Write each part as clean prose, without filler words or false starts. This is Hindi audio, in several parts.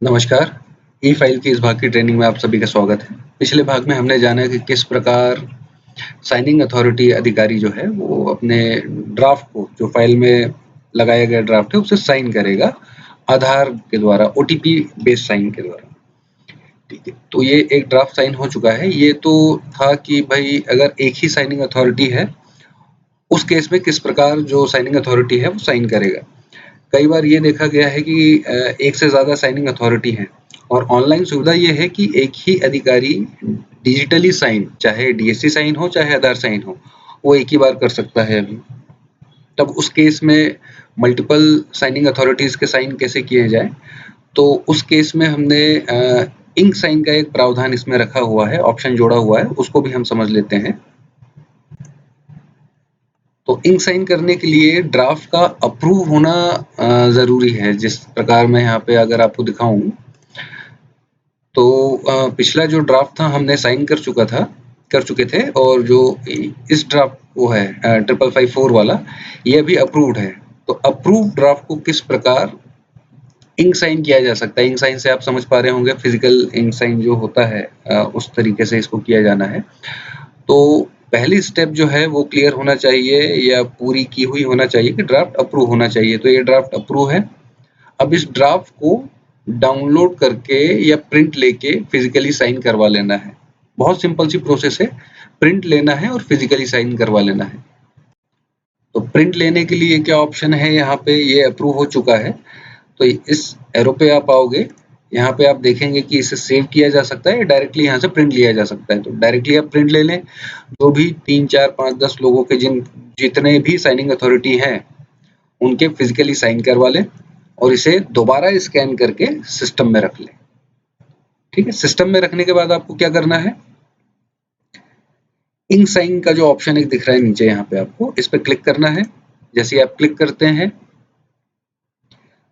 नमस्कार। ई फाइल की इस भाग की ट्रेनिंग में आप सभी का स्वागत है। पिछले भाग में हमने जाना कि किस प्रकार साइनिंग अथॉरिटी अधिकारी जो है वो अपने ड्राफ्ट को, जो फाइल में लगाया गया ड्राफ्ट है, उसे साइन करेगा आधार के द्वारा, ओटीपी बेस्ड साइन के द्वारा। ठीक है, तो ये एक ड्राफ्ट साइन हो चुका है। ये तो था कि भाई अगर एक ही साइनिंग अथॉरिटी है उस केस में किस प्रकार जो साइनिंग अथॉरिटी है वो साइन करेगा। कई बार ये देखा गया है कि एक से ज़्यादा साइनिंग अथॉरिटी है और ऑनलाइन सुविधा ये है कि एक ही अधिकारी डिजिटली साइन, चाहे डीएससी साइन हो चाहे आधार साइन हो, वो एक ही बार कर सकता है अभी। तब उस केस में मल्टीपल साइनिंग अथॉरिटीज़ के साइन कैसे किए जाए, तो उस केस में हमने इंक साइन का एक प्रावधान इसमें रखा हुआ है, ऑप्शन जोड़ा हुआ है, उसको भी हम समझ लेते हैं। तो इंक साइन करने के लिए ड्राफ्ट का अप्रूव होना ज़रूरी है। जिस प्रकार मैं यहाँ पे अगर आपको दिखाऊं तो पिछला जो ड्राफ्ट था हमने साइन कर चुके थे, और जो इस ड्राफ्ट वो है 5554 वाला, ये भी अप्रूव्ड है। तो अप्रूव ड्राफ्ट को किस प्रकार इंक साइन किया जा सकता है, इंक साइन से आप समझ पा रहे होंगे फिजिकल इंक साइन जो होता है, उस तरीके से इसको किया जाना है। तो पहली स्टेप जो है वो क्लियर होना चाहिए या पूरी की हुई होना चाहिए कि ड्राफ्ट अप्रूव होना चाहिए। तो ये ड्राफ्ट अप्रूव है। अब इस ड्राफ्ट को डाउनलोड करके या प्रिंट लेके फिजिकली साइन करवा लेना है। बहुत सिंपल सी प्रोसेस है, प्रिंट लेना है और फिजिकली साइन करवा लेना है। तो प्रिंट लेने के लिए क्या ऑप्शन है, यहाँ पे ये अप्रूव हो चुका है। तो इस एरो पे आप आओगे, यहाँ पे आप देखेंगे कि इसे सेव किया जा सकता है, डायरेक्टली यहाँ से प्रिंट लिया जा सकता है। तो डायरेक्टली आप प्रिंट ले लें। जो भी 3, 4, 5, 10 लोगों के जितने भी साइनिंग अथॉरिटी हैं उनके फिजिकली साइन करवा लें और इसे दोबारा स्कैन करके सिस्टम में रख लें। ठीक है, सिस्टम में रखने के बाद आपको क्या करना है, इंक साइन का जो ऑप्शन एक दिख रहा है नीचे, यहाँ पे आपको इस पे क्लिक करना है। जैसे आप क्लिक करते हैं,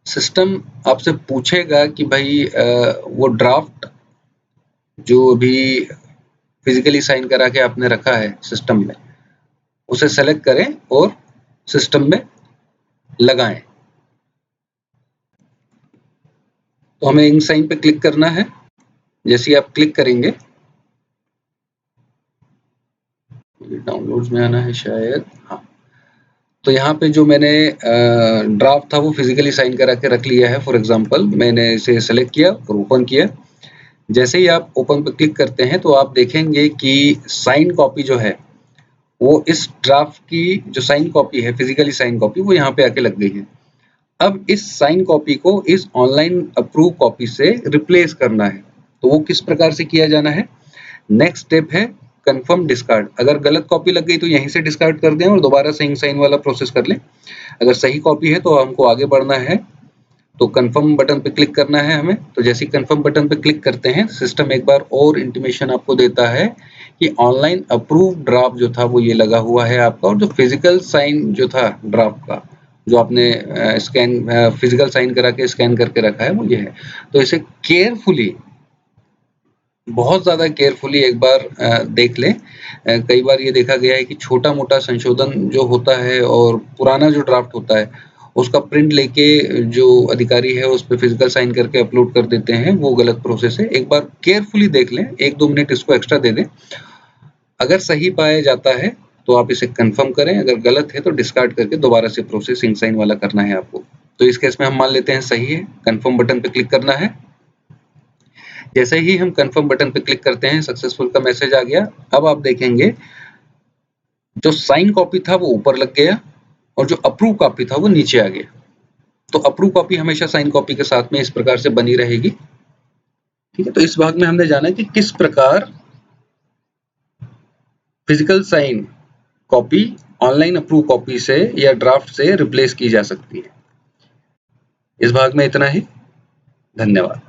सिस्टम आपसे पूछेगा कि भाई वो ड्राफ्ट जो अभी फिजिकली साइन करा के आपने रखा है सिस्टम में, उसे सेलेक्ट करें और सिस्टम में लगाएं। तो हमें इंक साइन पे क्लिक करना है। जैसे ही आप क्लिक करेंगे, डाउनलोड्स में आना है शायद, हाँ, तो यहाँ पे जो मैंने ड्राफ्ट था वो फिजिकली साइन करा के रख लिया है। फॉर एग्जांपल मैंने इसे सेलेक्ट किया और ओपन किया। जैसे ही आप ओपन पे क्लिक करते हैं तो आप देखेंगे कि साइन कॉपी जो है वो इस ड्राफ्ट की जो साइन कॉपी है, फिजिकली साइन कॉपी, वो यहाँ पे आके लग गई है। अब इस साइन कॉपी को इस ऑनलाइन अप्रूव कॉपी से रिप्लेस करना है। तो वो किस प्रकार से किया जाना है, नेक्स्ट स्टेप है कंफर्म डिस्कार्ड। अगर गलत कॉपी लग गई तो यहीं से डिस्कार्ड कर दें और दोबारा से इंक साइन वाला प्रोसेस कर लें। अगर सही कॉपी है तो हमको आगे बढ़ना है, तो कंफर्म बटन पे क्लिक करना है हमें। तो जैसे ही कंफर्म बटन पे क्लिक करते हैं, सिस्टम एक बार और इंटीमेशन आपको देता है कि ऑनलाइन अप्रूव ड्राफ्ट जो था वो ये लगा हुआ है आपका, और जो फिजिकल साइन जो था ड्राफ्ट का, जो आपने फिजिकल साइन करा के स्कैन करके रखा है, वो ये है। तो इसे केयरफुली, बहुत ज़्यादा केयरफुली एक बार देख लें। कई बार ये देखा गया है कि छोटा-मोटा संशोधन जो होता है और पुराना जो ड्राफ्ट होता है, उसका प्रिंट लेके जो अधिकारी है उस पे फिजिकल साइन करके अपलोड कर देते हैं, वो गलत प्रोसेस है। एक बार केयरफुली देख लें, 1-2 मिनट इसको एक्स्ट्रा दे दें। अगर सही पाया जाता है तो आप इसे कंफर्म करें, अगर गलत है तो डिस्कार्ड करके दोबारा से प्रोसेस इंक साइन वाला करना है आपको। तो इस केस में हम मान लेते हैं सही है, कंफर्म बटन पे क्लिक करना है। जैसे ही हम कंफर्म बटन पे क्लिक करते हैं, सक्सेसफुल का मैसेज आ गया। अब आप देखेंगे जो साइन कॉपी था वो ऊपर लग गया और जो अप्रूव कॉपी था वो नीचे आ गया। तो अप्रूव कॉपी हमेशा साइन कॉपी के साथ में इस प्रकार से बनी रहेगी। ठीक है, तो इस भाग में हमने जाना कि किस प्रकार physical sign copy online approve copy से या ड्राफ्ट से रिप्लेस की जा सकती है। इस भाग में इतना ही। धन्यवाद।